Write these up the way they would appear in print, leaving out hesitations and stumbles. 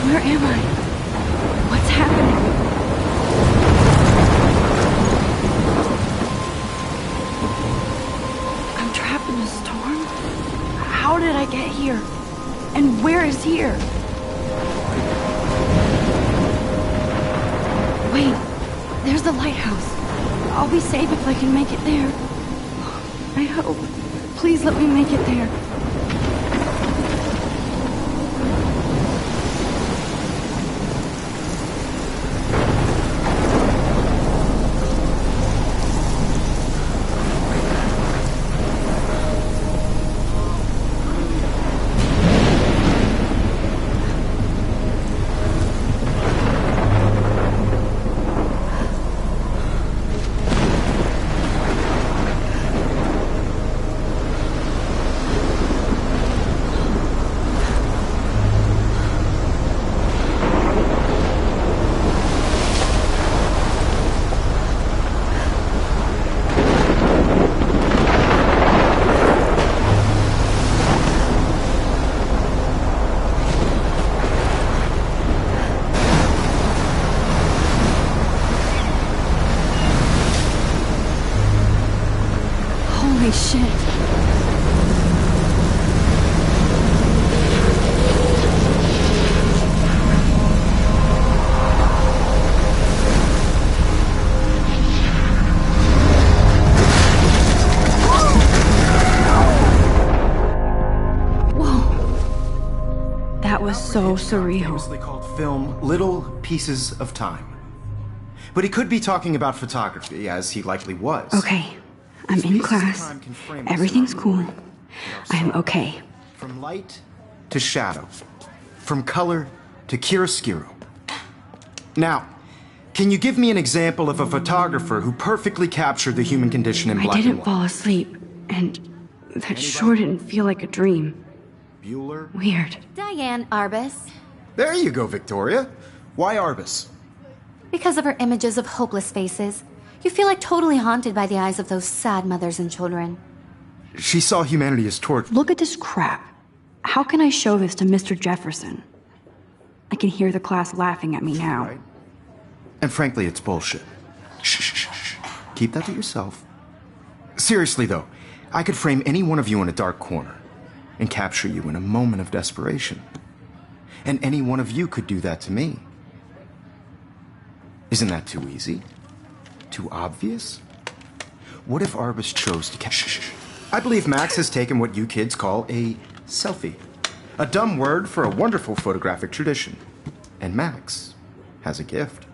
Where am I? What's happening? I'm trapped in a storm? How did I get here? And where is here? Wait, there's the lighthouse. I'll be safe if I can make it there. I hope. Please let me make it there. Holy shit. That was so surreal. Famously called film Little Pieces of Time. But he could be talking about photography, as he likely was. Okay, I'm in class. Everything's cool. I'm okay. From light to shadow. From color to chiaroscuro. Now, can you give me an example of a photographer who perfectly captured the human condition in black and white? I didn't fall asleep, and that sure didn't feel like a dream. Bueller? Weird. Diane Arbus. There you go, Victoria. Why Arbus? Because of her images of hopeless faces, you feel like totally haunted by the eyes of those sad mothers and children. She saw humanity as tortured. Look at this crap. How can I show this to Mr. Jefferson? I can hear the class laughing at me now. Right? And frankly, it's bullshit. Shh, shh, shh, shh. Keep that to yourself. Seriously, though, I could frame any one of you in a dark corner and capture you in a moment of desperation. And any one of you could do that to me. Isn't that too easy? Too obvious? What if Arbus chose to capture... I believe Max has taken what you kids call a selfie. A dumb word for a wonderful photographic tradition. And Max has a gift.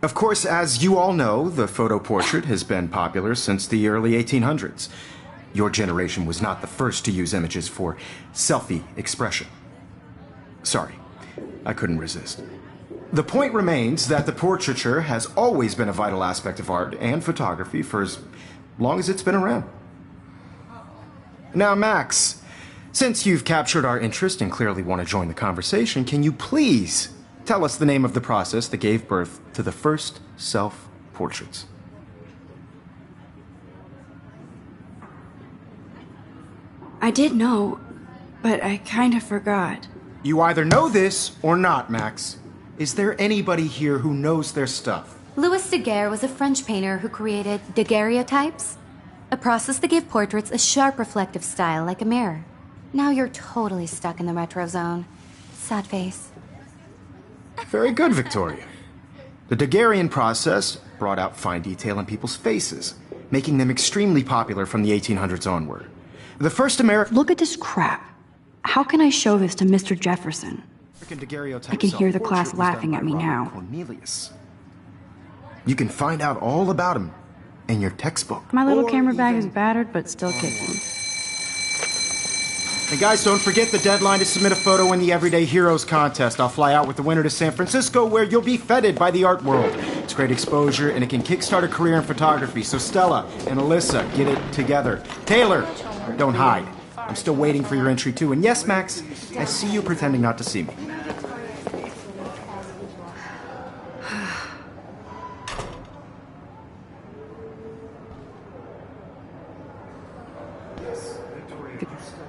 Of course, as you all know, the photo portrait has been popular since the early 1800s. Your generation was not the first to use images for selfie expression. Sorry, I couldn't resist. The point remains that the portraiture has always been a vital aspect of art and photography for as long as it's been around. Now, Max, since you've captured our interest and clearly want to join the conversation, can you please tell us the name of the process that gave birth to the first self-portraits? I did know, but I kind of forgot. You either know this or not, Max. Is there anybody here who knows their stuff? Louis Daguerre was a French painter who created daguerreotypes, a process that gave portraits a sharp reflective style like a mirror. Now you're totally stuck in the retro zone. Sad face. Very good, Victoria. The Daguerrean process brought out fine detail in people's faces, making them extremely popular from the 1800s onward. The first American... Look at this crap. How can I show this to Mr. Jefferson? I can hear the class laughing at me now. Cornelius. You can find out all about him in your textbook. My little camera bag is battered, but still kicking. And guys, don't forget the deadline to submit a photo in the Everyday Heroes contest. I'll fly out with the winner to San Francisco, where you'll be feted by the art world. It's great exposure, and it can kickstart a career in photography. So Stella and Alyssa, get it together. Taylor, don't hide. I'm still waiting for your entry, too. And yes, Max, I see you pretending not to see me.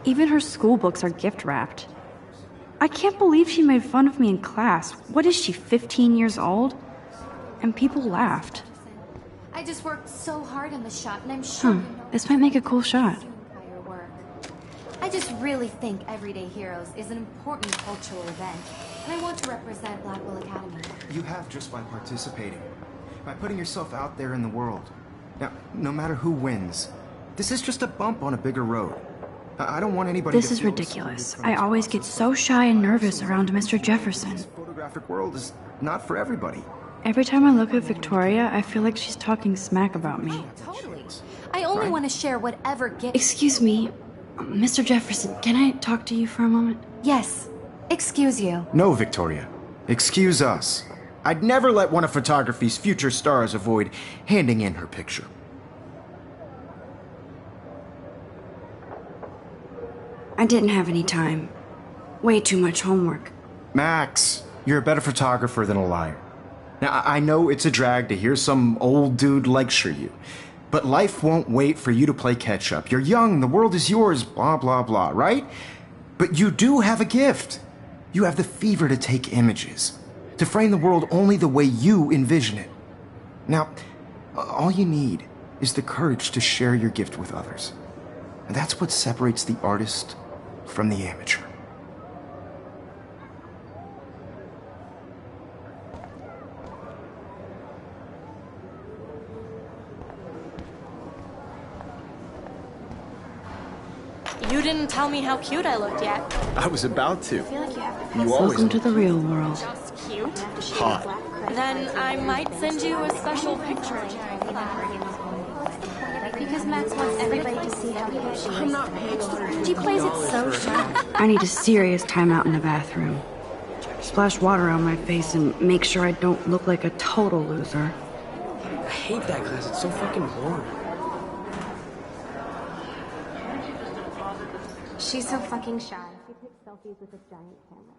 Even her school books are gift wrapped. I can't believe she made fun of me in class. What is she, 15 years old? And people laughed. I just worked so hard on the shot, and I'm sure you know This might make a cool shot. prior work. I just really think Everyday Heroes is an important cultural event, and I want to represent Blackwell Academy. You have just by participating, by putting yourself out there in the world. Now, no matter who wins, this is just a bump on a bigger road. I don't want anybody This to is feel ridiculous. excluded from I this always get process. so shy and nervous around Mr. Jefferson. This photographic world is not for everybody. Every time I look at Victoria, I feel like she's talking smack about me. Totally. I only want to share whatever gets... Excuse me, Mr. Jefferson, can I talk to you for a moment? Yes. Excuse you. No, Victoria. Excuse us. I'd never let one of photography's future stars avoid handing in her picture. I didn't have any time. Way too much homework. Max, you're a better photographer than a liar. Now, I know it's a drag to hear some old dude lecture you, but life won't wait for you to play catch up. You're young, the world is yours, blah, blah, blah, right? But you do have a gift. You have the fever to take images, to frame the world only the way you envision it. Now, all you need is the courage to share your gift with others. And that's what separates the artist from the amateur. You didn't tell me how cute I looked yet. I was about to. You always Welcome to the real world. Just cute. hot. Then I might send you a special picture. Because Max wants everybody to see how cute she is. She plays it so sharp. I need a serious timeout in the bathroom. Splash water on my face and make sure I don't look like a total loser. I hate that class. It's so fucking boring. She's so fucking shy. She takes selfies with a giant camera.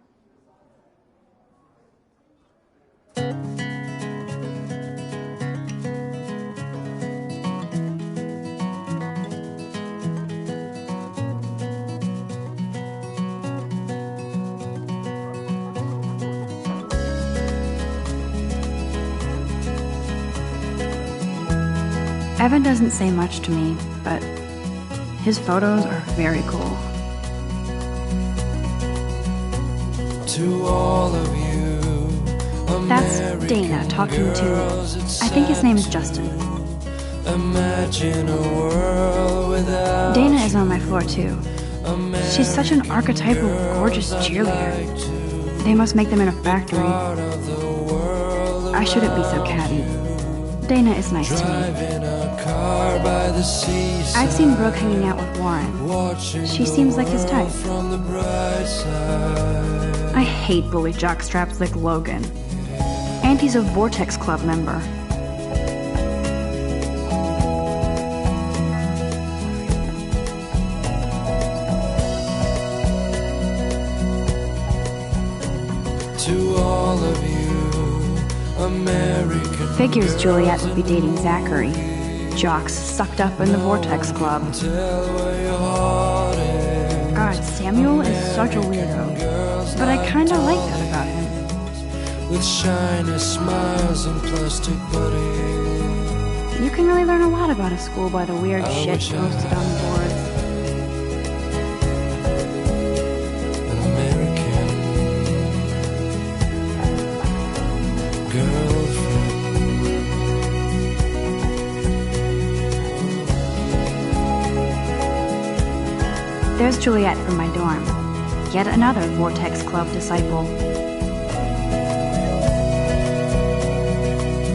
Evan doesn't say much to me, but his photos are very cool. To all of you, That's Dana talking to, I think his name is Justin. imagine a world without Dana is on my floor too. She's such an archetypal, gorgeous cheerleader. They must make them in a factory. I shouldn't be so catty. Dana is nice to me. driving a car by the seaside. I've seen Brooke hanging out with Warren. Watching She seems like his type. from the bright side. I hate bully jockstraps like Logan. And he's a Vortex Club member. To all of you, American Figures Juliet would be dating Zachary. Jocks sucked up in the Vortex Club. tell where your heart is. God, Samuel is such a weirdo. But I kinda like that about him. With shiny smiles and plastic buddies. You can really learn a lot about a school by the weird shit wish I posted on the boards. An American girlfriend. There's Juliet from my dorm. Yet another Vortex Club disciple.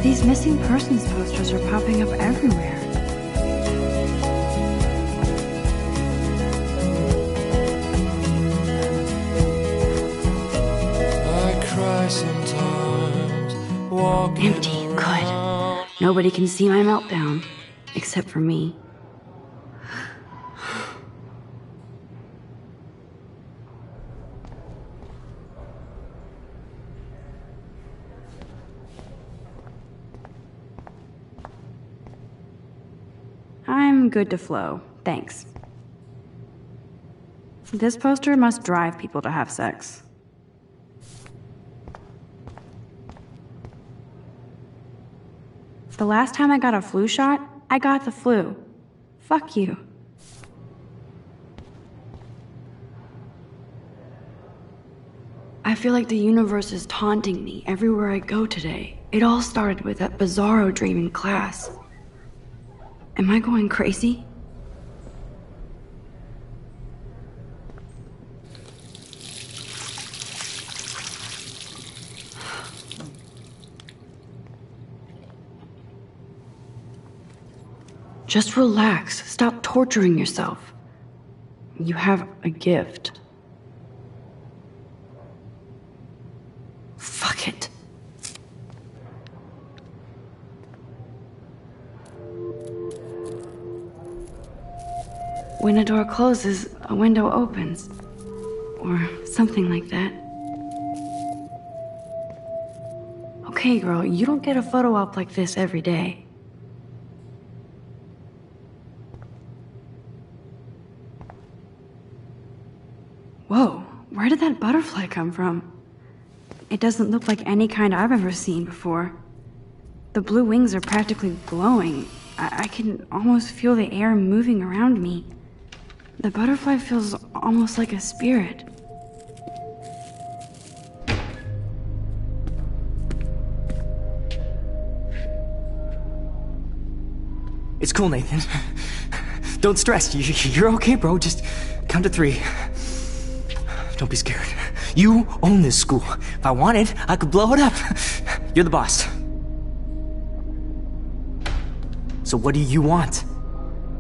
These missing persons posters are popping up everywhere. I cry sometimes, walking Empty. Good. Nobody can see my meltdown. Except for me. I'm good to flow. Thanks. This poster must drive people to have sex. The last time I got a flu shot, I got the flu. Fuck you. I feel like the universe is taunting me everywhere I go today. It all started with that bizarro dream in class. Am I going crazy? Just relax. Stop torturing yourself. You have a gift. Fuck it. When a door closes, a window opens. Or something like that. Okay, girl, you don't get a photo op like this every day. Whoa, where did that butterfly come from? It doesn't look like any kind I've ever seen before. The blue wings are practically glowing. I can almost feel the air moving around me. The butterfly feels almost like a spirit. It's cool, Nathan. Don't stress. You're okay, bro. Just count to 3. Don't be scared. You own this school. If I wanted, I could blow it up. You're the boss. So what do you want?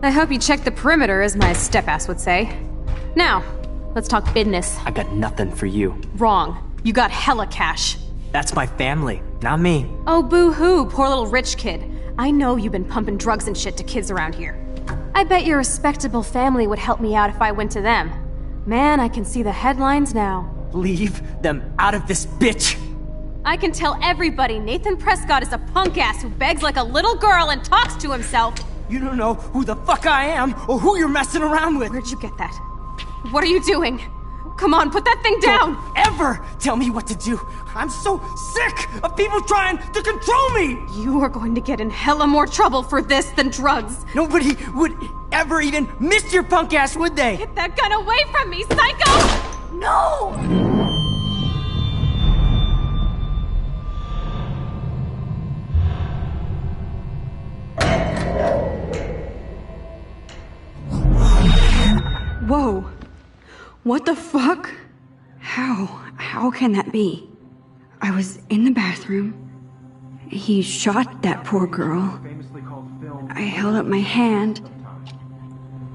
I hope you checked the perimeter, as my step-ass would say. Now, let's talk business. I got nothing for you. Wrong. You got hella cash. That's my family, not me. Oh, boo-hoo, poor little rich kid. I know you've been pumping drugs and shit to kids around here. I bet your respectable family would help me out if I went to them. Man, I can see the headlines now. Leave them out of this bitch! I can tell everybody Nathan Prescott is a punk ass who begs like a little girl and talks to himself. You don't know who the fuck I am or who you're messing around with. Where'd you get that? What are you doing? Come on, put that thing down! Don't ever tell me what to do! I'm so sick of people trying to control me! You are going to get in hella more trouble for this than drugs. Nobody would ever even miss your punk ass, would they? Get that gun away from me, psycho! No! Whoa. What the fuck? How can that be? I was in the bathroom. He shot that poor girl. I held up my hand.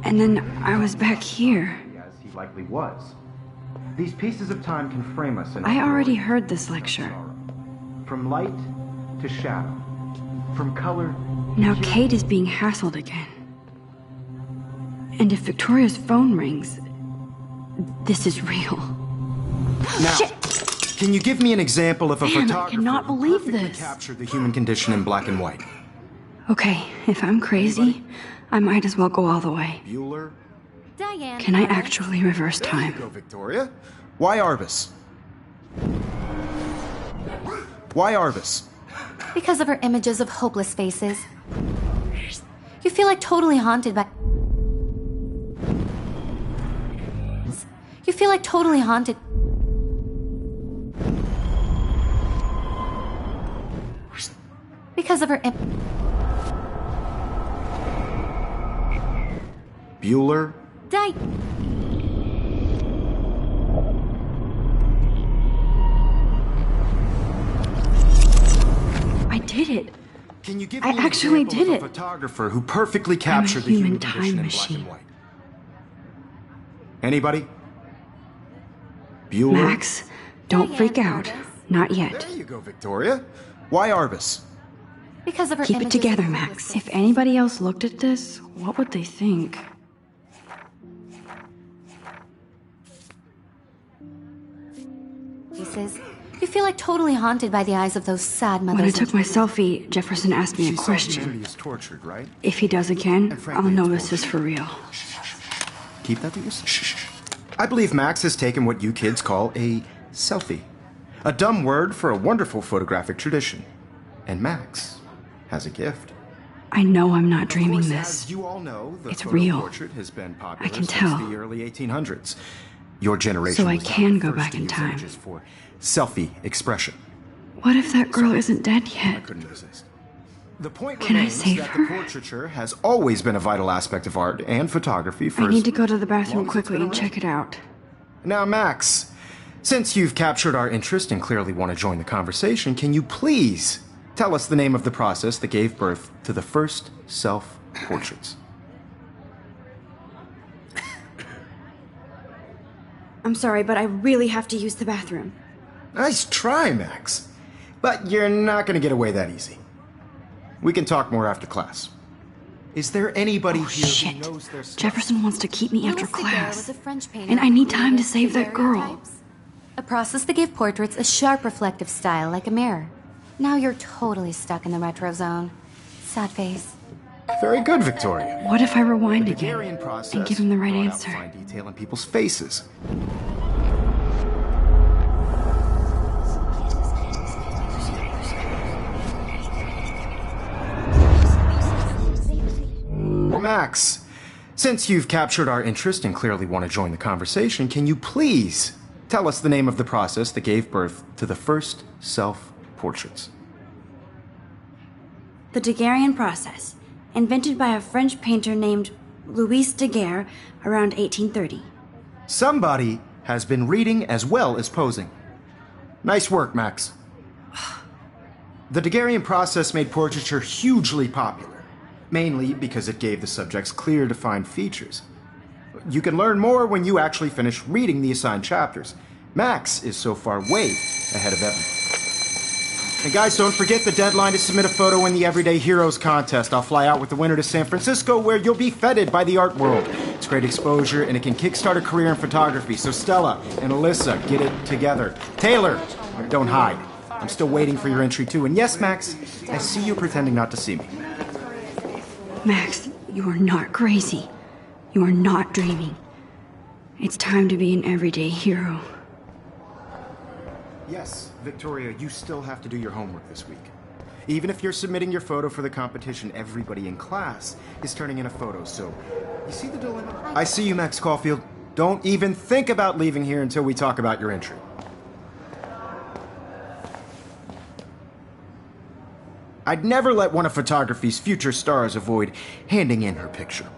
And then I was back here. As he likely was. These pieces of time can frame us in I already heard this lecture. From light to shadow. From color. Now Kate is being hassled again. And if Victoria's phone rings, this is real. Now, Shit! Can you give me an example of a Man, I photographer cannot who believe perfectly this. captured the human condition in black and white? Okay, if I'm crazy, I might as well go all the way. Bueller? Diane. Can I actually reverse There you time? go, Victoria. Why Arbus? Why Arbus? Because of her images of hopeless faces. You feel like totally haunted by... You feel like totally haunted... Because of her... Bueller? I did it. Can you give I me an actually example did of a it. photographer who perfectly captured the human human time condition in black machine. and white? Anybody? Bueller? Max, don't freak out. Arbus. Not yet. There you go, Victoria. Why Arbus? Because of her Keep it images together, of Max. hopeless If anybody else looked at this, what would they think? faces, you feel like totally haunted by the eyes of those sad mothers. When I and took my children. selfie, Jefferson asked me She a saw question. humanity is tortured, right? If he does again, And frankly, I'll know it's this is for real. Keep that to yourself. I believe Max has taken what you kids call a selfie. A dumb word for a wonderful photographic tradition. And Max has a gift. I know I'm not Of dreaming course, this. as you all know, the It's photo real. portrait has been popular I can since tell. the early 1800s. Your generation So I was not can the go first back to in use time. images for selfie expression. What if that girl isn't dead I yet? couldn't resist. The point Can I remains save that her? the portraiture has always been a vital aspect of art and photography for I as need to go to the long bathroom as it's quickly been and check it out. Now, Max, since you've captured our interest and clearly want to join the conversation, can you please tell us the name of the process that gave birth to the first self-portraits? I'm sorry, but I really have to use the bathroom. Nice try, Max. But you're not going to get away that easy. We can talk more after class. Is there anybody Oh, here shit. who knows their stuff? Jefferson wants to keep me after Louis Daguerre class. was a French painter And I who need time to created save that girl. daguerreotypes, a process that gave portraits a sharp reflective style like a mirror. Now you're totally stuck in the retro zone. Sad face. Very good, Victoria. What if I rewind The again Daguerrean process and give him the right brought out answer? fine detail in people's faces. Max, since you've captured our interest and clearly want to join the conversation, can you please tell us the name of the process that gave birth to the first self-portraits? The Daguerrean process, invented by a French painter named Louis Daguerre around 1830. Somebody has been reading as well as posing. Nice work, Max. The Daguerrean process made portraiture hugely popular, mainly because it gave the subjects clear, defined features. You can learn more when you actually finish reading the assigned chapters. Max is so far way ahead of Evan. And guys, don't forget the deadline to submit a photo in the Everyday Heroes contest. I'll fly out with the winner to San Francisco, where you'll be feted by the art world. It's great exposure, and it can kickstart a career in photography. So Stella and Alyssa, get it together. Taylor, don't hide. I'm still waiting for your entry too. And yes, Max, I see you pretending not to see me. Max, you are not crazy. You are not dreaming. It's time to be an everyday hero. Yes, Victoria, you still have to do your homework this week. Even if you're submitting your photo for the competition, everybody in class is turning in a photo, so you see the dilemma? I see you, Max Caulfield. Don't even think about leaving here until we talk about your entry. I'd never let one of photography's future stars avoid handing in her picture.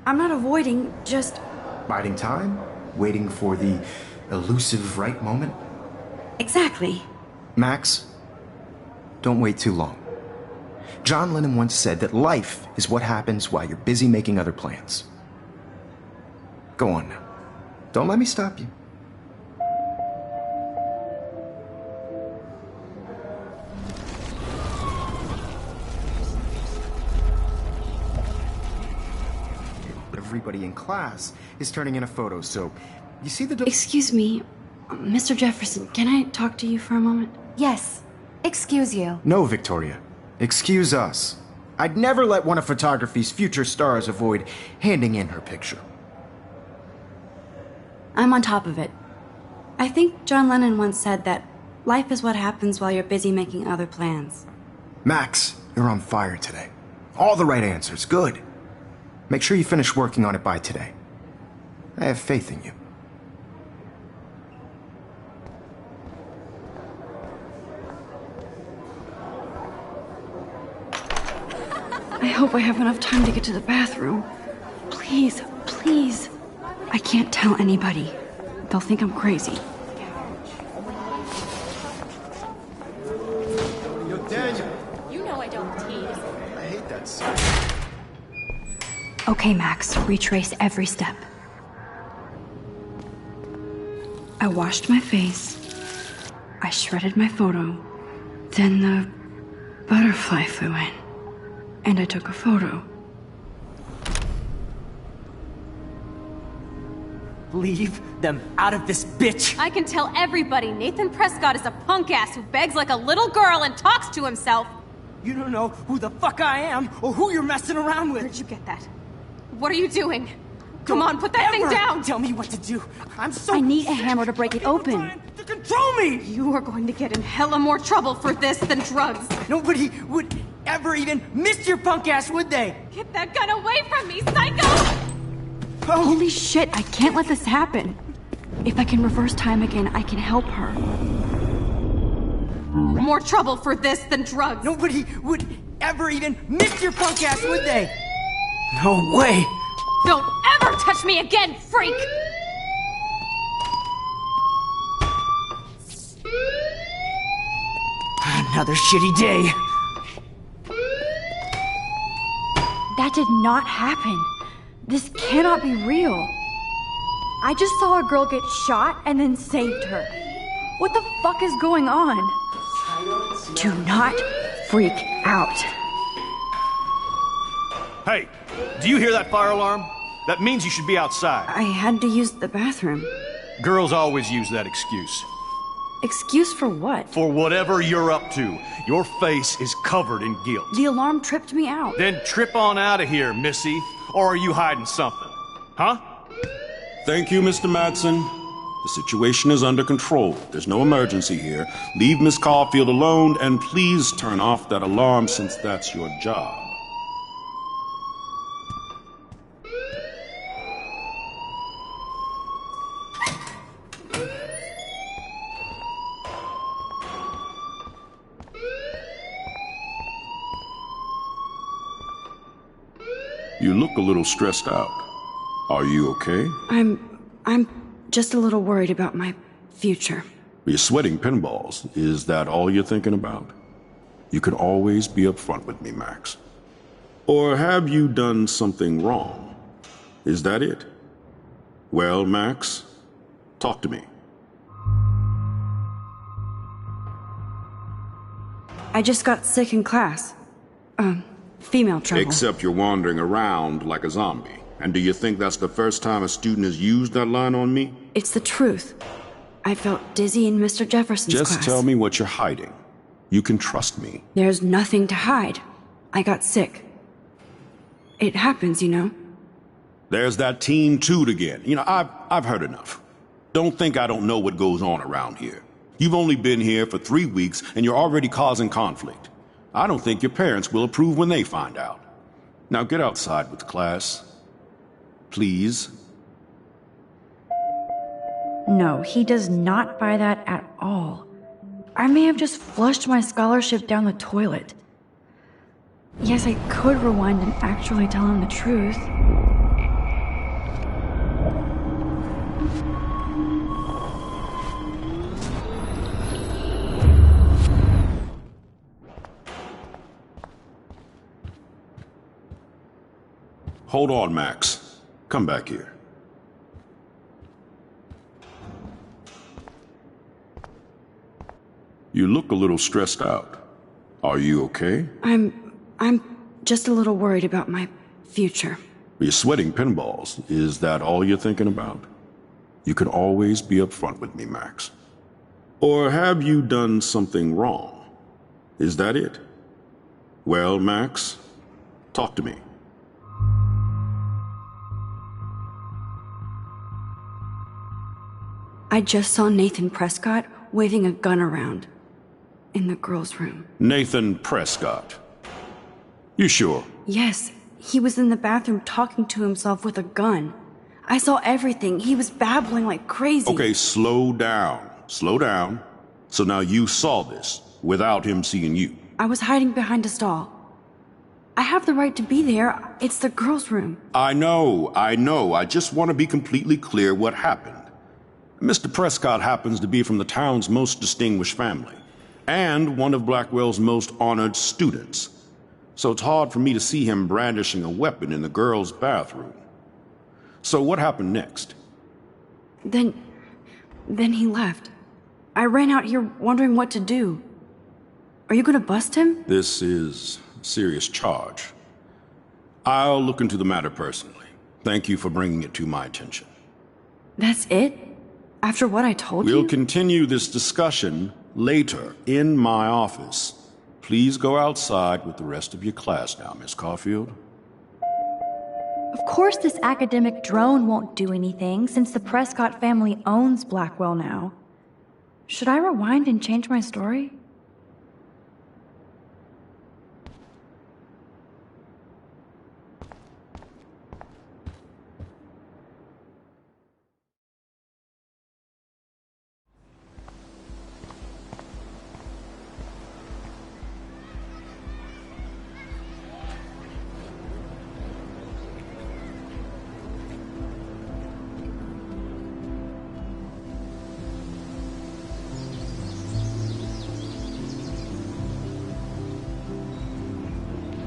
I'm not avoiding, just... Biding time? Waiting for the elusive right moment? Exactly. Max, don't wait too long. John Lennon once said that life is what happens while you're busy making other plans. Go on now. Don't let me stop you. Everybody in class is turning in a photo, so you see the... Excuse me, Mr. Jefferson, can I talk to you for a moment? Yes. Excuse you. No, Victoria. Excuse us. I'd never let one of photography's future stars avoid handing in her picture. I'm on top of it. I think John Lennon once said that life is what happens while you're busy making other plans. Max, you're on fire today. All the right answers. Good. Make sure you finish working on it by today. I have faith in you. I hope I have enough time to get to the bathroom. Please, please. I can't tell anybody. They'll think I'm crazy. Yo, Daniel. You know I don't tease. I hate that song. Okay, Max, retrace every step. I washed my face. I shredded my photo. Then the butterfly flew in. And I took a photo. Leave them out of this bitch! I can tell everybody Nathan Prescott is a punk ass who begs like a little girl and talks to himself. You don't know who the fuck I am or who you're messing around with! Where'd you get that? What are you doing? Come on, put that thing down! Tell me what to do. I'm so... I need a hammer to break it open. control me! You are going to get in hella more trouble for this than drugs. Nobody would ever even miss your punk ass, would they? Get that gun away from me, psycho! Holy shit, I can't let this happen. If I can reverse time again, I can help her. More trouble for this than drugs. Nobody would ever even miss your punk ass, would they? No way! Don't ever touch me again, freak! Another shitty day. That did not happen. This cannot be real. I just saw a girl get shot and then saved her. What the fuck is going on? Do not freak out. Hey, do you hear that fire alarm? That means you should be outside. I had to use the bathroom. Girls always use that excuse. Excuse for what? For whatever you're up to. Your face is covered in guilt. The alarm tripped me out. Then trip on out of here, Missy. Or are you hiding something? Huh? Thank you, Mr. Madsen. The situation is under control. There's no emergency here. Leave Miss Caulfield alone, and please turn off that alarm since that's your job. You look a little stressed out. Are you okay? I'm just a little worried about my future. You're sweating pinballs. Is that all you're thinking about? You can always be upfront with me, Max. Or have you done something wrong? Is that it? Well, Max, talk to me. I just got sick in class. Female trouble. Except you're wandering around like a zombie. And do you think that's the first time a student has used that line on me? It's the truth. I felt dizzy in Mr. Jefferson's class. Just tell me what you're hiding. You can trust me. There's nothing to hide. I got sick. It happens, you know. There's that teen toot again. You know, I've heard enough. Don't think I don't know what goes on around here. You've only been here for 3 weeks and you're already causing conflict. I don't think your parents will approve when they find out. Now get outside with class. Please. No, he does not buy that at all. I may have just flushed my scholarship down the toilet. Yes, I could rewind and actually tell him the truth. Hold on, Max. Come back here. You look a little stressed out. Are you okay? I'm just a little worried about my future. You're sweating pinballs. Is that all you're thinking about? You can always be upfront with me, Max. Or have you done something wrong? Is that it? Well, Max, talk to me. I just saw Nathan Prescott waving a gun around in the girls' room. Nathan Prescott. You sure? Yes, he was in the bathroom talking to himself with a gun. I saw everything. He was babbling like crazy. Okay, slow down. Slow down. So now you saw this without him seeing you. I was hiding behind a stall. I have the right to be there. It's the girls' room. I know. I just want to be completely clear what happened. Mr. Prescott happens to be from the town's most distinguished family, and one of Blackwell's most honored students. So it's hard for me to see him brandishing a weapon in the girls' bathroom. So what happened next? Then he left. I ran out here wondering what to do. Are you gonna bust him? This is a serious charge. I'll look into the matter personally. Thank you for bringing it to my attention. That's it? After what I told you? We'll continue this discussion later in my office. Please go outside with the rest of your class now, Miss Caulfield. Of course this academic drone won't do anything since the Prescott family owns Blackwell now. Should I rewind and change my story?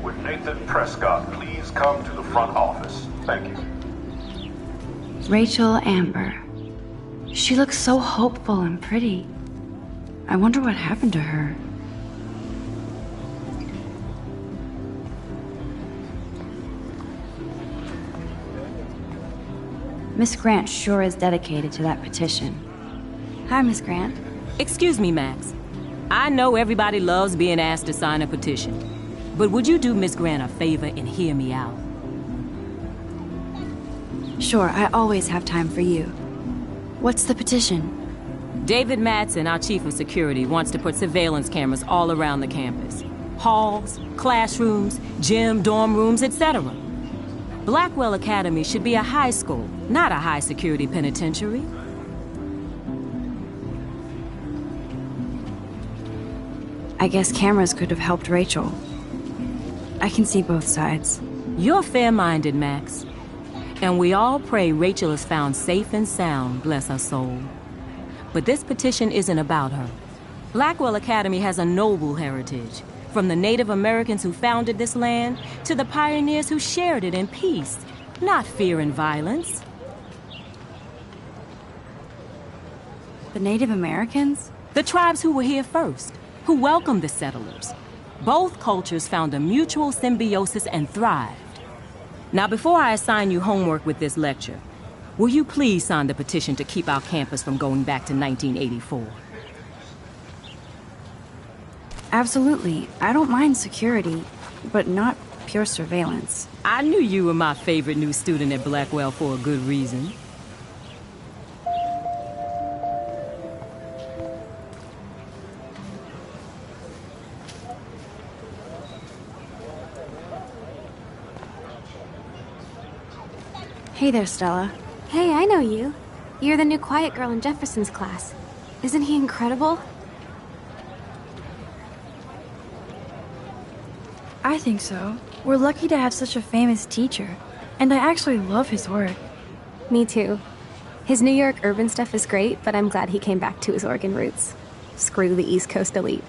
Would Nathan Prescott please come to the front office? Thank you. Rachel Amber. She looks so hopeful and pretty. I wonder what happened to her. Miss Grant sure is dedicated to that petition. Hi, Miss Grant. Excuse me, Max. I know everybody loves being asked to sign a petition. But would you do Miss Grant a favor and hear me out? Sure, I always have time for you. What's the petition? David Madsen, our chief of security, wants to put surveillance cameras all around the campus. Halls, classrooms, gym, dorm rooms, etc. Blackwell Academy should be a high school, not a high-security penitentiary. I guess cameras could have helped Rachel. I can see both sides. You're fair-minded, Max. And we all pray Rachel is found safe and sound, bless her soul. But this petition isn't about her. Blackwell Academy has a noble heritage, from the Native Americans who founded this land to the pioneers who shared it in peace, not fear and violence. The Native Americans? The tribes who were here first, who welcomed the settlers. Both cultures found a mutual symbiosis and thrived. Now, before I assign you homework with this lecture, will you please sign the petition to keep our campus from going back to 1984? Absolutely. I don't mind security, but not pure surveillance. I knew you were my favorite new student at Blackwell for a good reason. Hey there, Stella. Hey, I know you. You're the new quiet girl in Jefferson's class. Isn't he incredible? I think so. We're lucky to have such a famous teacher. And I actually love his work. Me too. His New York urban stuff is great, but I'm glad he came back to his Oregon roots. Screw the East Coast elite.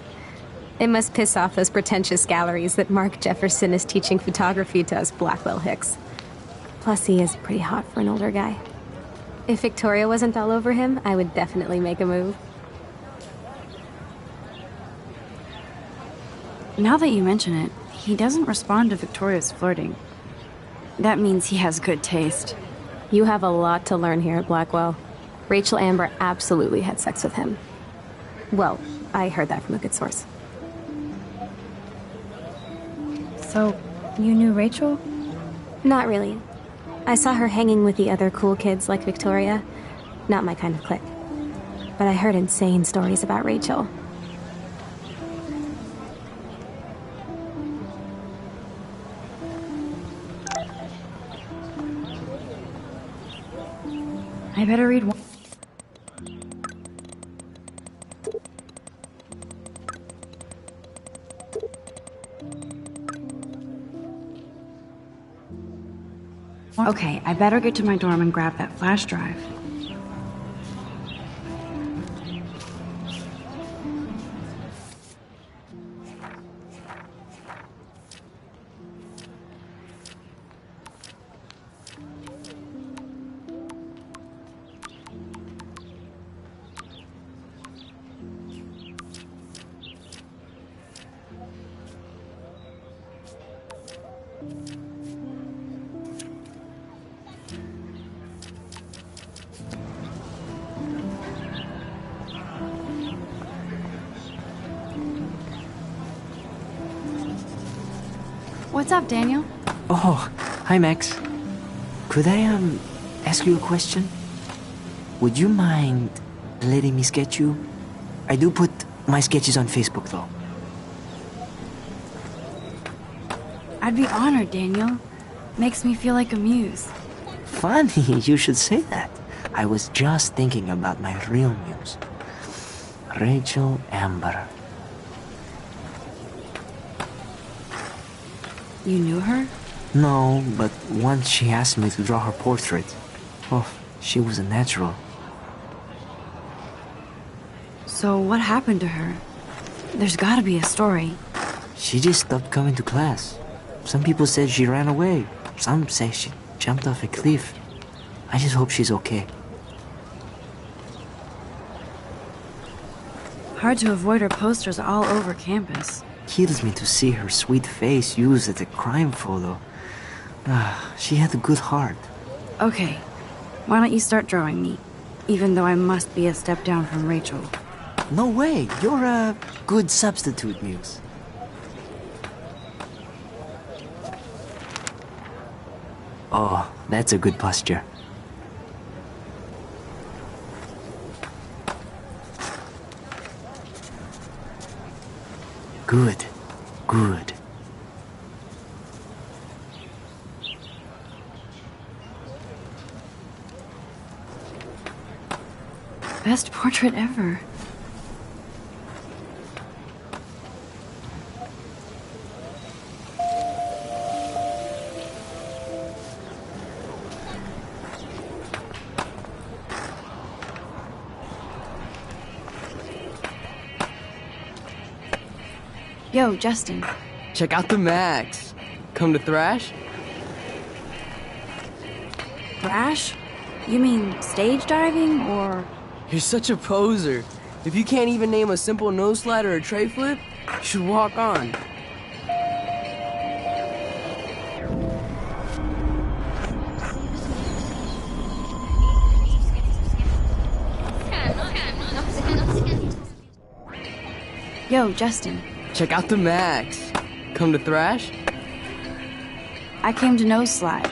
It must piss off those pretentious galleries that Mark Jefferson is teaching photography to us Blackwell hicks. Plus, he is pretty hot for an older guy. If Victoria wasn't all over him, I would definitely make a move. Now that you mention it, he doesn't respond to Victoria's flirting. That means he has good taste. You have a lot to learn here at Blackwell. Rachel Amber absolutely had sex with him. Well, I heard that from a good source. So, you knew Rachel? Not really. I saw her hanging with the other cool kids like Victoria. Not my kind of clique. But I heard insane stories about Rachel. I better read one. Okay, I better get to my dorm and grab that flash drive. What's up, Daniel? Oh, hi, Max. Could I, ask you a question? Would you mind letting me sketch you? I do put my sketches on Facebook, though. I'd be honored, Daniel. Makes me feel like a muse. Funny you should say that. I was just thinking about my real muse. Rachel Amber. You knew her? No, but once she asked me to draw her portrait. Oh, she was a natural. So what happened to her? There's gotta be a story. She just stopped coming to class. Some people said she ran away. Some say she jumped off a cliff. I just hope she's okay. Hard to avoid her posters all over campus. Kills me to see her sweet face used as a crime photo. She had a good heart. Okay, why don't you start drawing me? Even though I must be a step down from Rachel. No way, you're a good substitute, Muse. Oh, that's a good posture. Good, good. Best portrait ever. Yo, Justin. Check out the Max. Come to thrash? Thrash? You mean stage diving, or...? You're such a poser. If you can't even name a simple nose slide or a tray flip, you should walk on. Yo, Justin. Check out the Max. Come to thrash? I came to nose slide,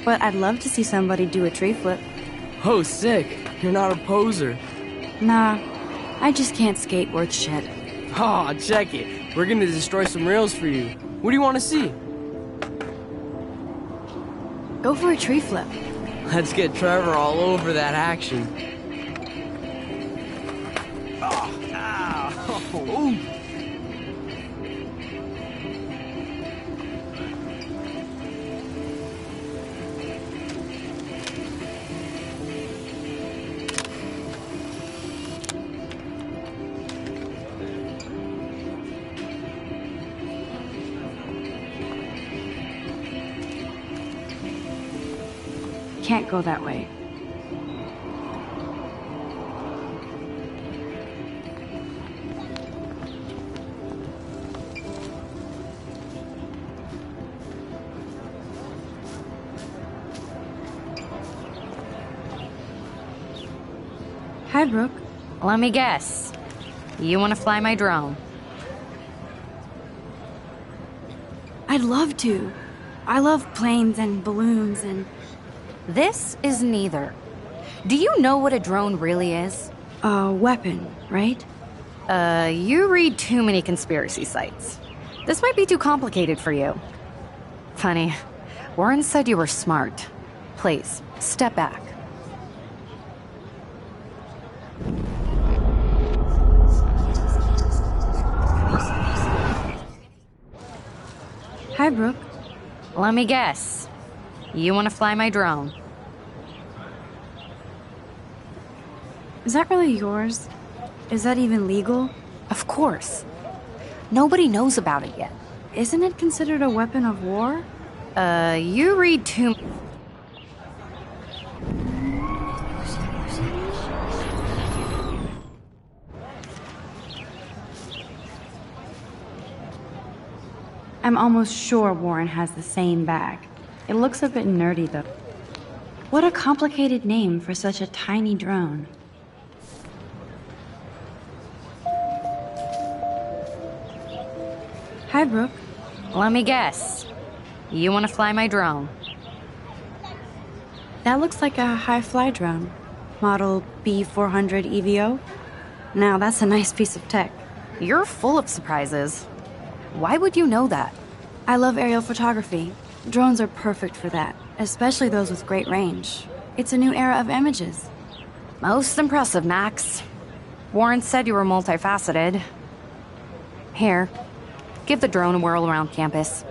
but I'd love to see somebody do a tree flip. Oh, sick. You're not a poser. Nah, I just can't skate worth shit. Aw, check it. We're gonna destroy some rails for you. What do you want to see? Go for a tree flip. Let's get Trevor all over that action. Oh, ow. Ooh. Can't go that way. Hi, Brooke. Let me guess. You want to fly my drone? I'd love to. I love planes and balloons and... This is neither. Do you know what a drone really is? A weapon, right? You read too many conspiracy sites. This might be too complicated for you. Funny, Warren said you were smart. Please, step back. Hi, Brooke. Let me guess. You want to fly my drone? Is that really yours? Is that even legal? Of course. Nobody knows about it yet. Isn't it considered a weapon of war? You read too... I'm almost sure Warren has the same bag. It looks a bit nerdy, though. What a complicated name for such a tiny drone. Hi, Brooke. Let me guess. You want to fly my drone? That looks like a high-fly drone. Model B400 EVO? Now that's a nice piece of tech. You're full of surprises. Why would you know that? I love aerial photography. Drones are perfect for that, especially those with great range. It's a new era of images. Most impressive, Max. Warren said you were multifaceted. Here, give the drone a whirl around campus.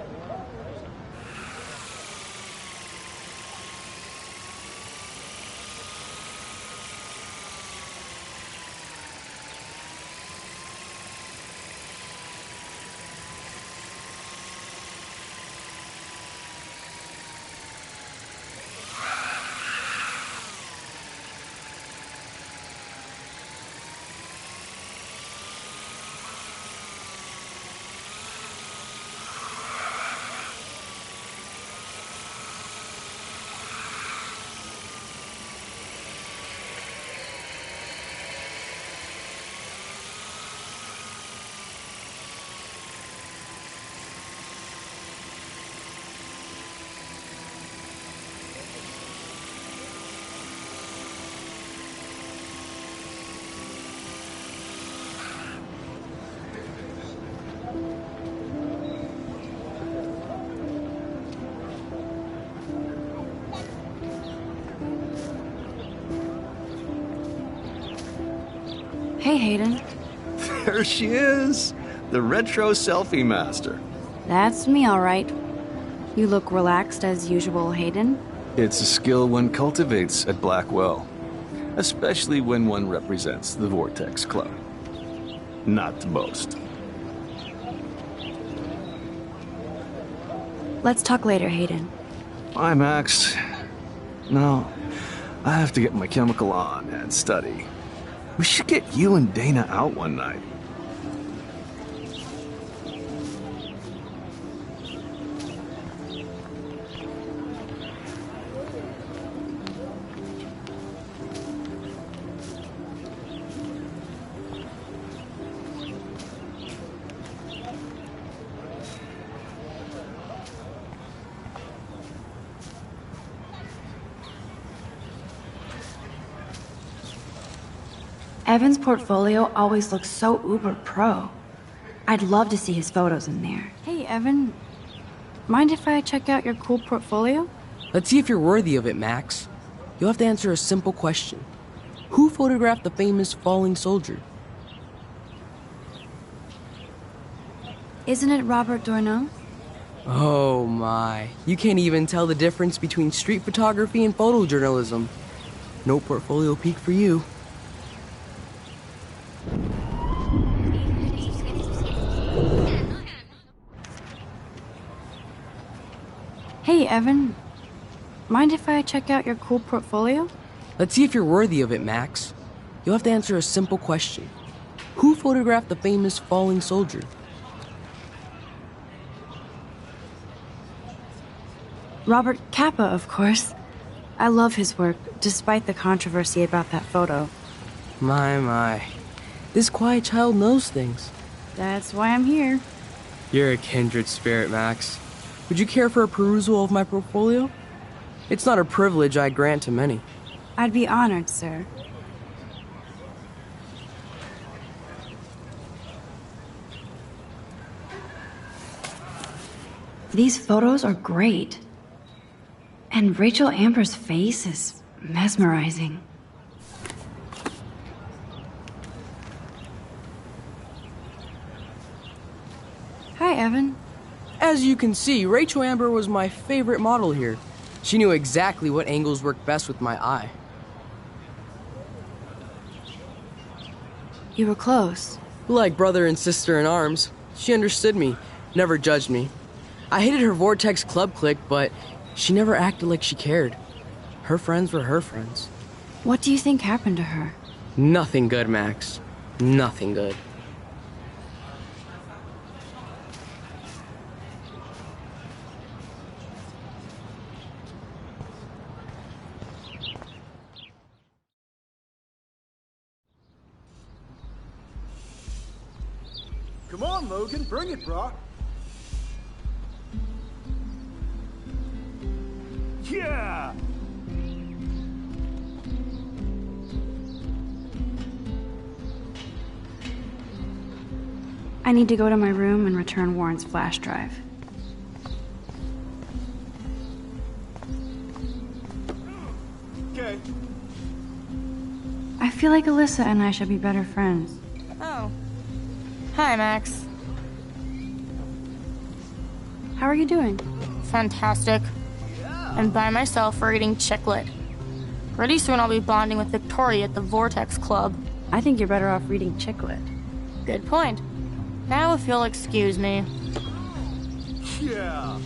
Hey, Hayden. There she is, the retro selfie master. That's me, all right. You look relaxed as usual, Hayden. It's a skill one cultivates at Blackwell, especially when one represents the Vortex Club. Not to boast. Let's talk later, Hayden. Bye, Max. No, I have to get my chemical on and study. We should get you and Dana out one night. Evan's portfolio always looks so uber pro. I'd love to see his photos in there. Hey, Evan. Mind if I check out your cool portfolio? Let's see if you're worthy of it, Max. You'll have to answer a simple question. Who photographed the famous falling soldier? Isn't it Robert Doisneau? Oh my. You can't even tell the difference between street photography and photojournalism. No portfolio peek for you. Hey, Evan. Mind if I check out your cool portfolio? Let's see if you're worthy of it, Max. You'll have to answer a simple question. Who photographed the famous falling soldier? Robert Capa, of course. I love his work, despite the controversy about that photo. My. This quiet child knows things. That's why I'm here. You're a kindred spirit, Max. Would you care for a perusal of my portfolio? It's not a privilege I grant to many. I'd be honored, sir. These photos are great. And Rachel Amber's face is mesmerizing. Hi, Evan. As you can see, Rachel Amber was my favorite model here. She knew exactly what angles worked best with my eye. You were close. Like brother and sister in arms. She understood me, never judged me. I hated her Vortex Club clique, but she never acted like she cared. Her friends were her friends. What do you think happened to her? Nothing good, Max. Nothing good. Come on, Logan, bring it, brah. Yeah! I need to go to my room and return Warren's flash drive. Okay. I feel like Alyssa and I should be better friends. Oh. Hi, Max. How are you doing? Fantastic. I'm by myself reading Chicklet. Pretty soon I'll be bonding with Victoria at the Vortex Club. I think you're better off reading Chicklet. Good point. Now if you'll excuse me. Yeah.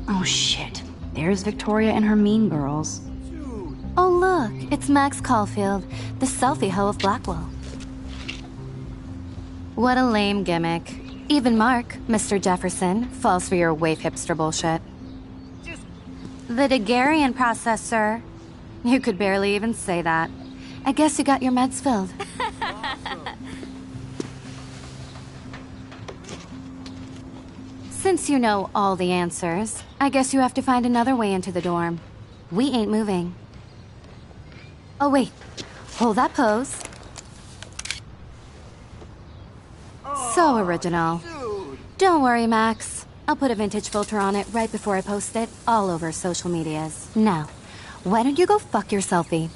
Oh shit. There's Victoria and her mean girls. Oh look, it's Max Caulfield, the selfie hoe of Blackwell. What a lame gimmick. Even Mark, Mr. Jefferson, falls for your waif hipster bullshit. The Daguerrean process, sir. You could barely even say that. I guess you got your meds filled. Since you know all the answers, I guess you have to find another way into the dorm. We ain't moving. Oh wait, hold that pose. So original. Don't worry, Max. I'll put a vintage filter on it right before I post it all over social medias. Now, why don't you go fuck your selfie?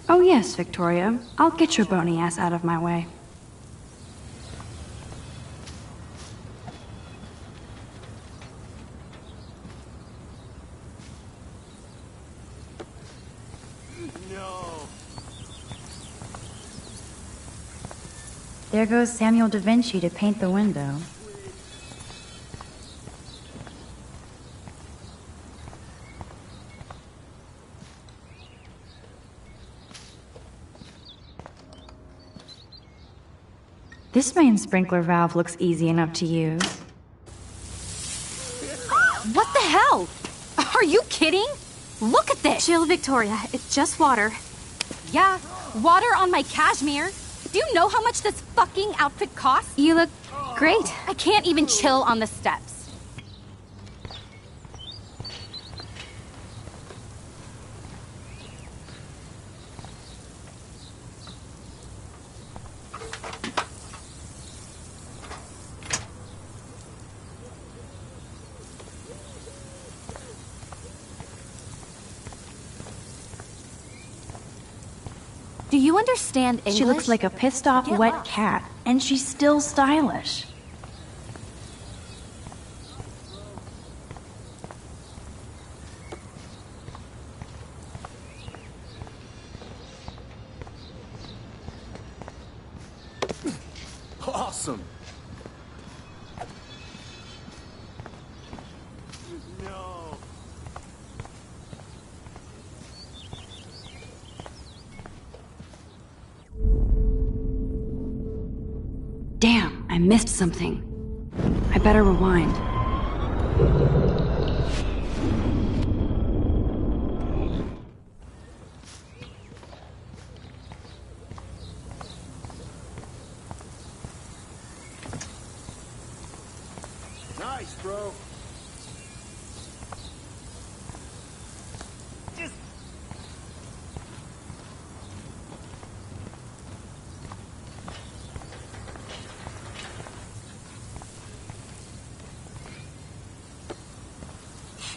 Oh yes, Victoria. I'll get your bony ass out of my way. There goes Samuel da Vinci to paint the window. This main sprinkler valve looks easy enough to use. What the hell? Are you kidding? Look at this! Chill, Victoria. It's just water. Yeah, water on my cashmere. Do you know how much this fucking outfit costs? You look great. I can't even chill on the steps. Do you understand English? She looks like a pissed off wet cat, and she's still stylish. Awesome. Damn, I missed something. I better rewind. Nice, bro.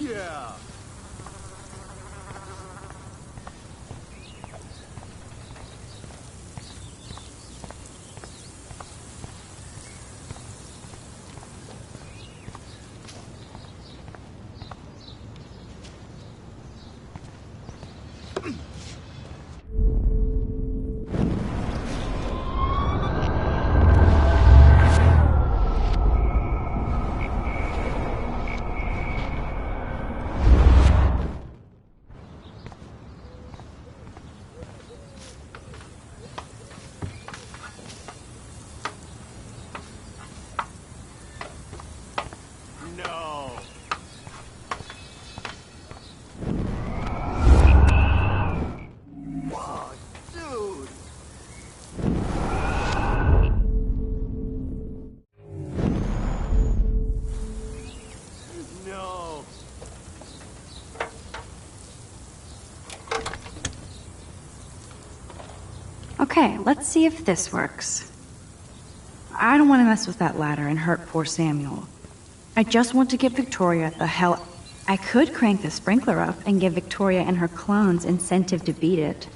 Yeah. Okay, let's see if this works. I don't want to mess with that ladder and hurt poor Samuel. I just want to get Victoria the hell... I could crank the sprinkler up and give Victoria and her clones incentive to beat it.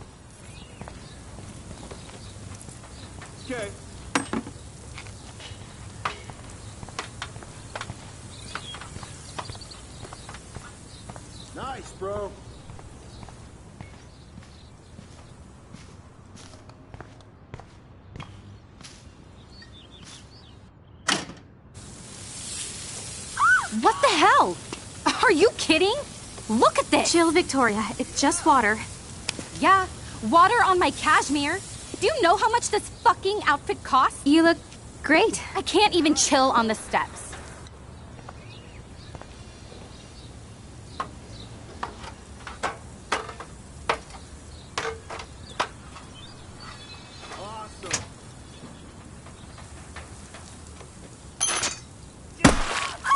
Okay. Nice, bro. What the hell? Are you kidding? Look at this! Chill, Victoria. It's just water. Yeah, water on my cashmere. Do you know how much this fucking outfit costs? You look great. I can't even chill on the steps. Awesome.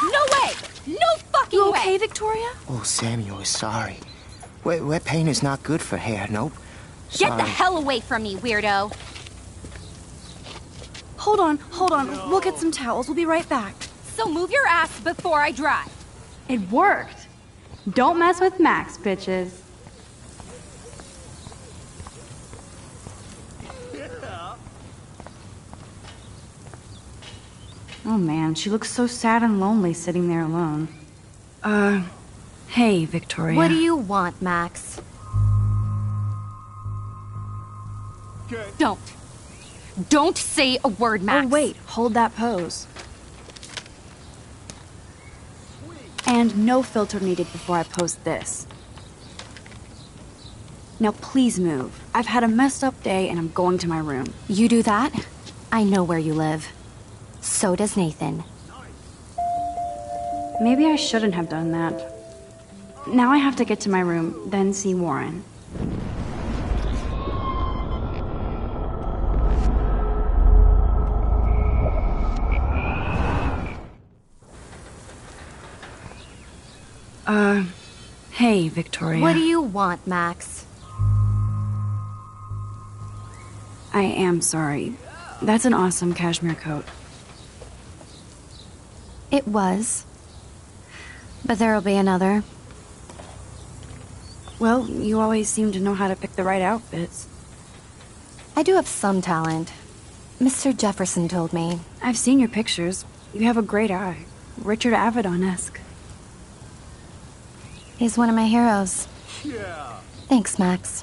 No way! No fucking You way! okay, Victoria? Oh, Samuel is sorry. Wet paint is not good for hair, nope. Get Sorry. the hell away from me, weirdo! Hold on. No. We'll get some towels. We'll be right back. So move your ass before I dry. It worked. Don't mess with Max, bitches. Yeah. Oh man, she looks so sad and lonely sitting there alone. Hey, Victoria. What do you want, Max? Okay. Don't say a word, Max. Oh wait, hold that pose. And no filter needed before I post this. Now please move. I've had a messed up day and I'm going to my room. You do that? I know where you live. So does Nathan. Maybe I shouldn't have done that. Now I have to get to my room, then see Warren. Hey, Victoria. What do you want, Max? I am sorry. That's an awesome cashmere coat. It was. But there'll be another. Well, you always seem to know how to pick the right outfits. I do have some talent. Mr. Jefferson told me. I've seen your pictures. You have a great eye. Richard Avedon-esque. He's one of my heroes. Yeah. Thanks, Max.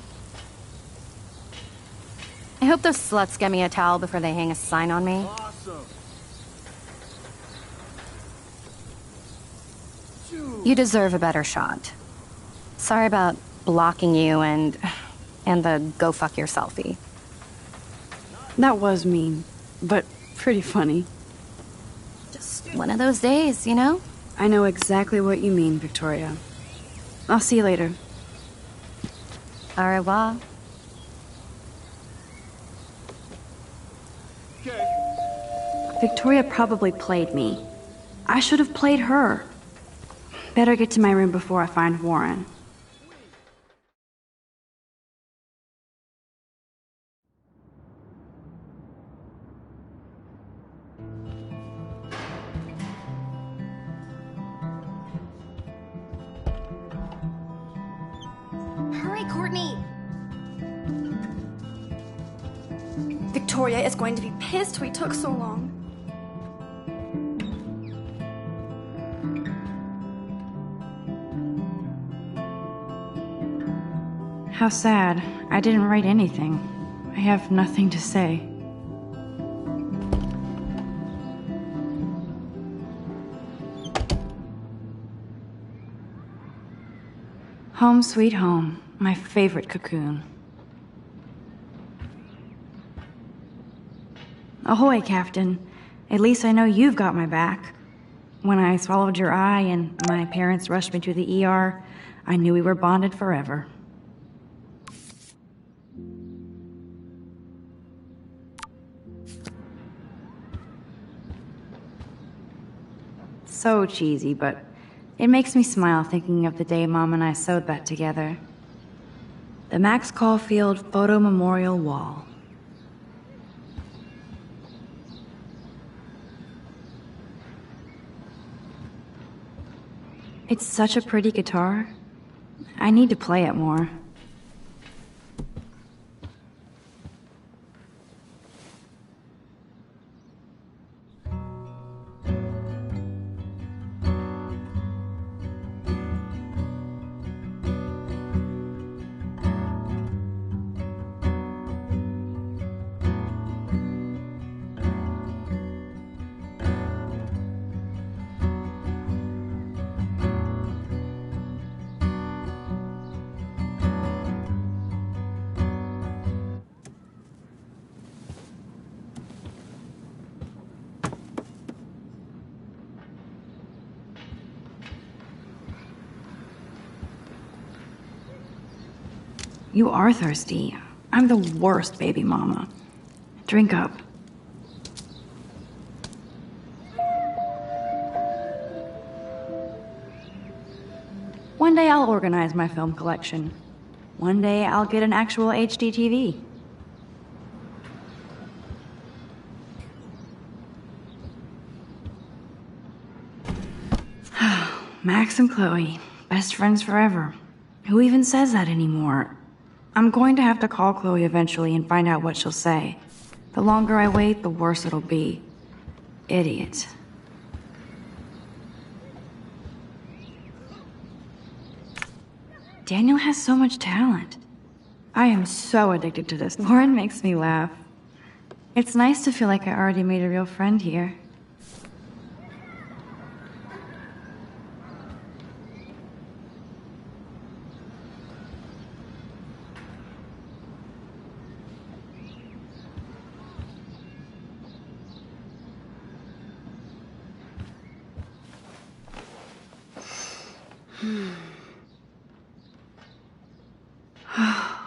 I hope those sluts get me a towel before they hang a sign on me. Awesome. You deserve a better shot. Sorry about blocking you and the go fuck your selfie. That was mean, but pretty funny. Just one of those days, you know? I know exactly what you mean, Victoria. I'll see you later. Au revoir. Okay. Victoria probably played me. I should have played her. Better get to my room before I find Warren. Hurry, Courtney! Victoria is going to be pissed we took so long. How sad. I didn't write anything. I have nothing to say. Home sweet home, my favorite cocoon. Ahoy, Captain. At least I know you've got my back. When I swallowed your eye and my parents rushed me to the ER, I knew we were bonded forever. So cheesy, but it makes me smile thinking of the day Mom and I sewed that together. The Max Caulfield Photo Memorial Wall. It's such a pretty guitar. I need to play it more. You are thirsty. I'm the worst baby mama. Drink up. One day I'll organize my film collection. One day I'll get an actual HD TV. Max and Chloe, best friends forever. Who even says that anymore? I'm going to have to call Chloe eventually and find out what she'll say. The longer I wait, the worse it'll be. Idiot. Daniel has so much talent. I am so addicted to this. Lauren makes me laugh. It's nice to feel like I already made a real friend here.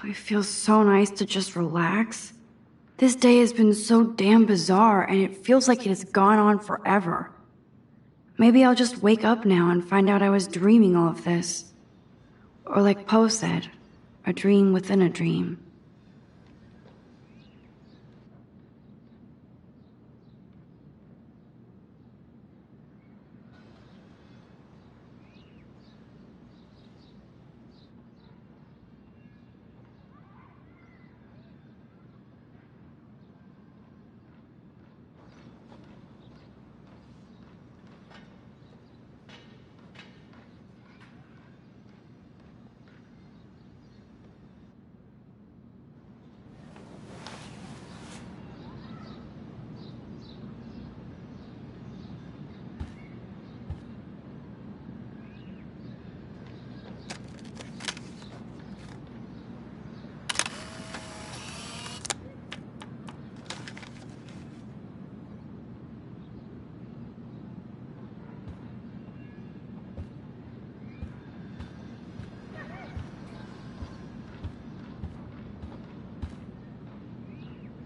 It feels so nice to just relax. This day has been so damn bizarre, and it feels like it has gone on forever. Maybe I'll just wake up now and find out I was dreaming all of this. Or like Poe said, a dream within a dream.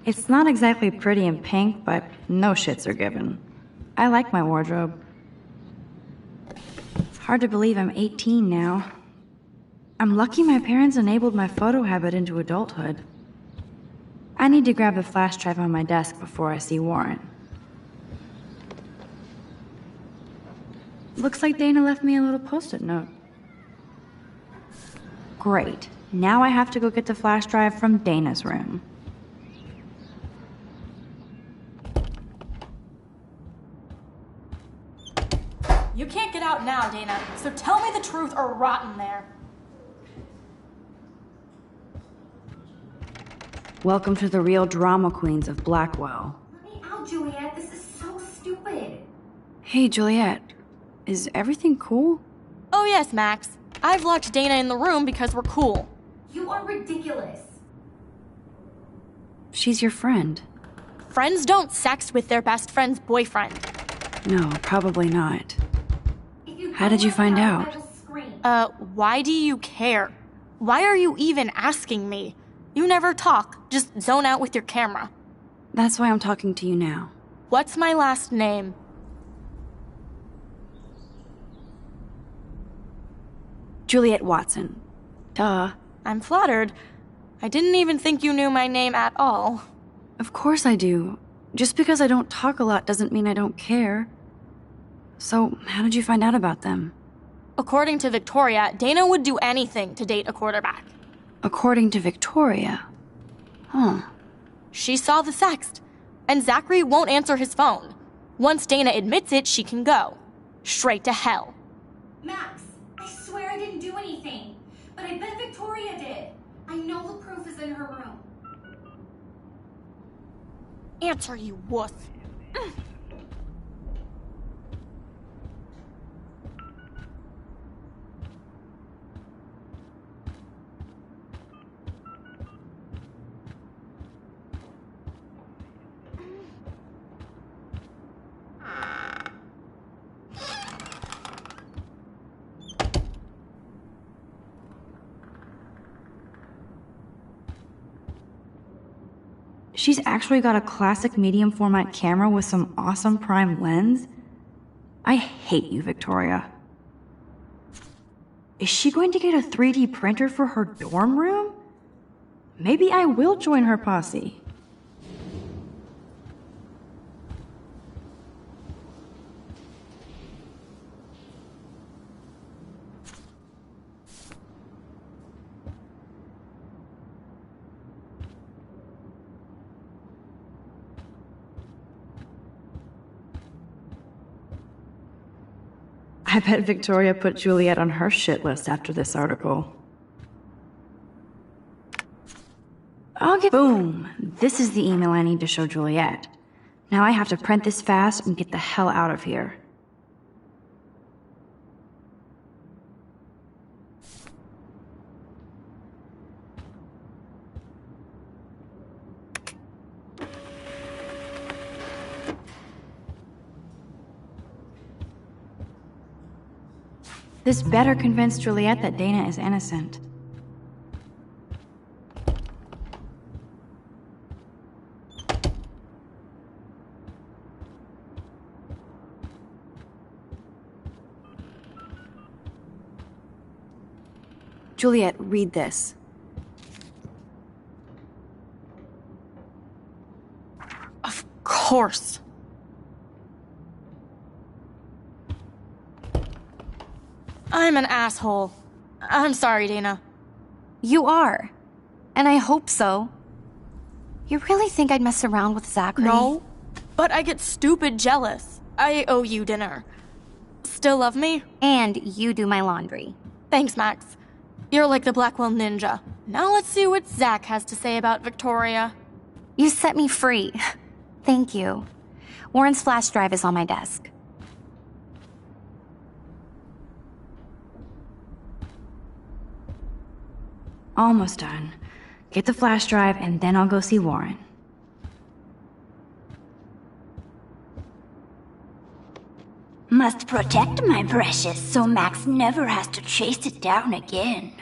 It's not exactly pretty and pink, but no shits are given. I like my wardrobe. Hard to believe I'm 18 now. I'm lucky my parents enabled my photo habit into adulthood. I need to grab the flash drive on my desk before I see Warren. Looks like Dana left me a little post-it note. Great. Now I have to go get the flash drive from Dana's room. You can't get out now, Dana, so tell me the truth or rot in there. Welcome to the real drama queens of Blackwell. Let me out, Juliet. This is so stupid. Hey, Juliet. Is everything cool? Oh yes, Max. I've locked Dana in the room because we're cool. You are ridiculous. She's your friend. Friends don't sex with their best friend's boyfriend. No, probably not. How did you find out? Why do you care? Why are you even asking me? You never talk, just zone out with your camera. That's why I'm talking to you now. What's my last name? Juliet Watson. Duh. I'm flattered. I didn't even think you knew my name at all. Of course I do. Just because I don't talk a lot doesn't mean I don't care. So, how did you find out about them? According to Victoria, Dana would do anything to date a quarterback. According to Victoria? Huh. She saw the sext, and Zachary won't answer his phone. Once Dana admits it, she can go. Straight to hell. Max, I swear I didn't do anything. But I bet Victoria did. I know the proof is in her room. Answer, you wuss. She's actually got a classic medium format camera with some awesome prime lens? I hate you, Victoria. Is she going to get a 3D printer for her dorm room? Maybe I will join her posse. I bet Victoria put Juliet on her shit list after this article. Boom! This is the email I need to show Juliet. Now I have to print this fast and get the hell out of here. This better convince Juliet that Dana is innocent. Juliet, read this. Of course. I'm an asshole. I'm sorry, Dana. You are. And I hope so. You really think I'd mess around with Zachary? No, but I get stupid jealous. I owe you dinner. Still love me? And you do my laundry. Thanks, Max. You're like the Blackwell Ninja. Now let's see what Zach has to say about Victoria. You set me free. Thank you. Warren's flash drive is on my desk. Almost done. Get the flash drive and then I'll go see Warren. Must protect my precious so Max never has to chase it down again.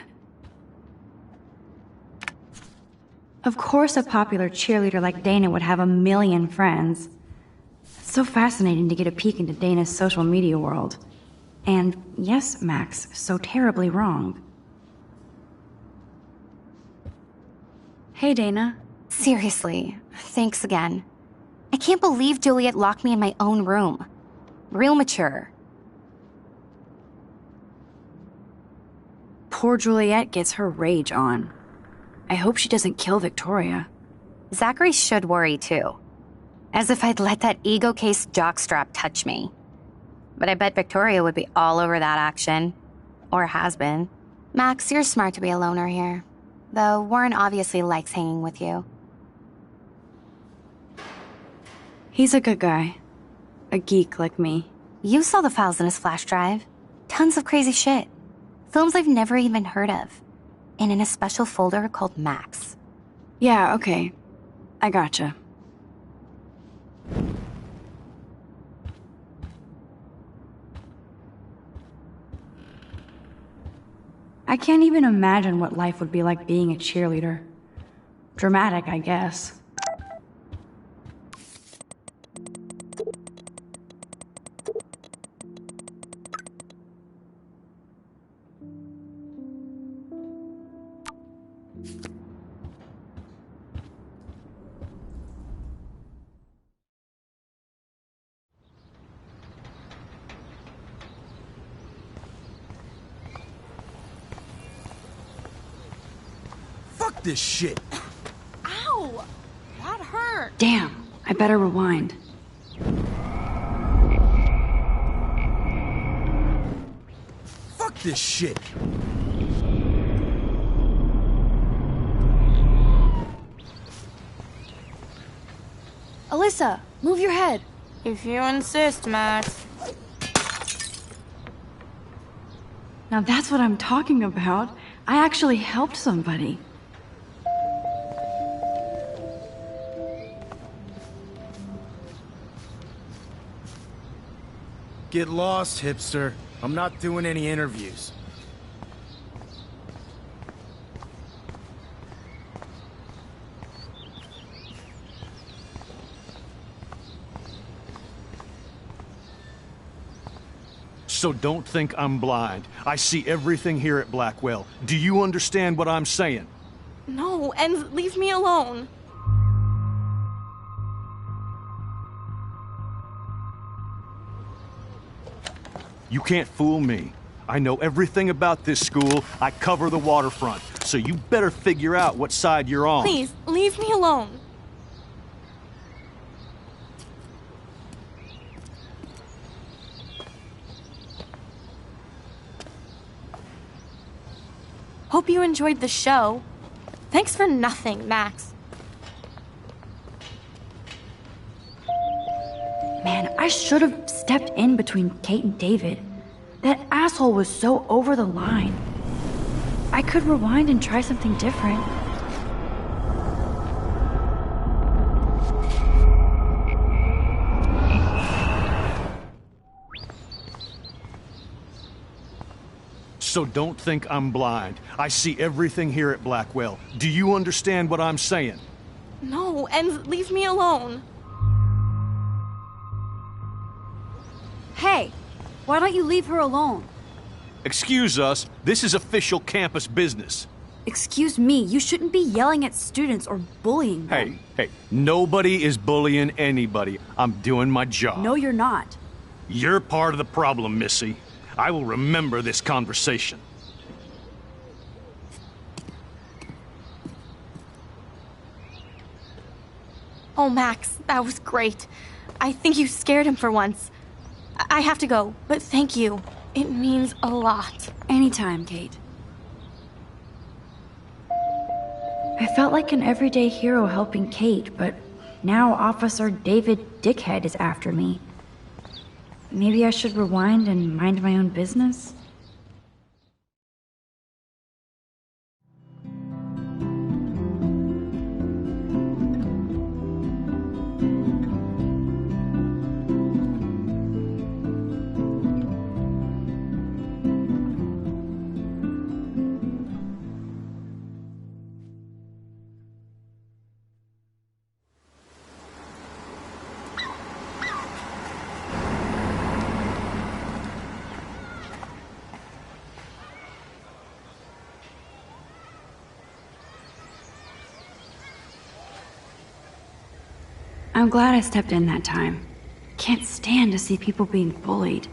Of course a popular cheerleader like Dana would have a million friends. It's so fascinating to get a peek into Dana's social media world. And yes, Max, so terribly wrong. Hey, Dana. Seriously, thanks again. I can't believe Juliet locked me in my own room. Real mature. Poor Juliet gets her rage on. I hope she doesn't kill Victoria. Zachary should worry too. As if I'd let that ego-cased jockstrap touch me. But I bet Victoria would be all over that action. Or has been. Max, you're smart to be a loner here. Though Warren obviously likes hanging with you. He's a good guy. A geek like me. You saw the files in his flash drive. Tons of crazy shit. Films I've never even heard of. And in a special folder called Max. Yeah, okay. I gotcha. I can't even imagine what life would be like being a cheerleader. Dramatic, I guess. this shit. Ow! That hurt. Damn, I better rewind. Fuck this shit. Alyssa, move your head. If you insist, Max. Now that's what I'm talking about. I actually helped somebody. Get lost, hipster. I'm not doing any interviews. So don't think I'm blind. I see everything here at Blackwell. Do you understand what I'm saying? No, and leave me alone. You can't fool me. I know everything about this school. I cover the waterfront. So you better figure out what side you're on. Please, leave me alone. Hope you enjoyed the show. Thanks for nothing, Max. Man, I should have stepped in between Kate and David. That asshole was so over the line. I could rewind and try something different. So don't think I'm blind. I see everything here at Blackwell. Do you understand what I'm saying? No, and leave me alone. Hey, why don't you leave her alone? Excuse us, this is official campus business. Excuse me, you shouldn't be yelling at students or bullying them. Hey, nobody is bullying anybody. I'm doing my job. No, you're not. You're part of the problem, Missy. I will remember this conversation. Oh, Max, that was great. I think you scared him for once. I have to go, but thank you. It means a lot. Anytime, Kate. I felt like an everyday hero helping Kate, but now Officer David Dickhead is after me. Maybe I should rewind and mind my own business? I'm glad I stepped in that time. Can't stand to see people being bullied.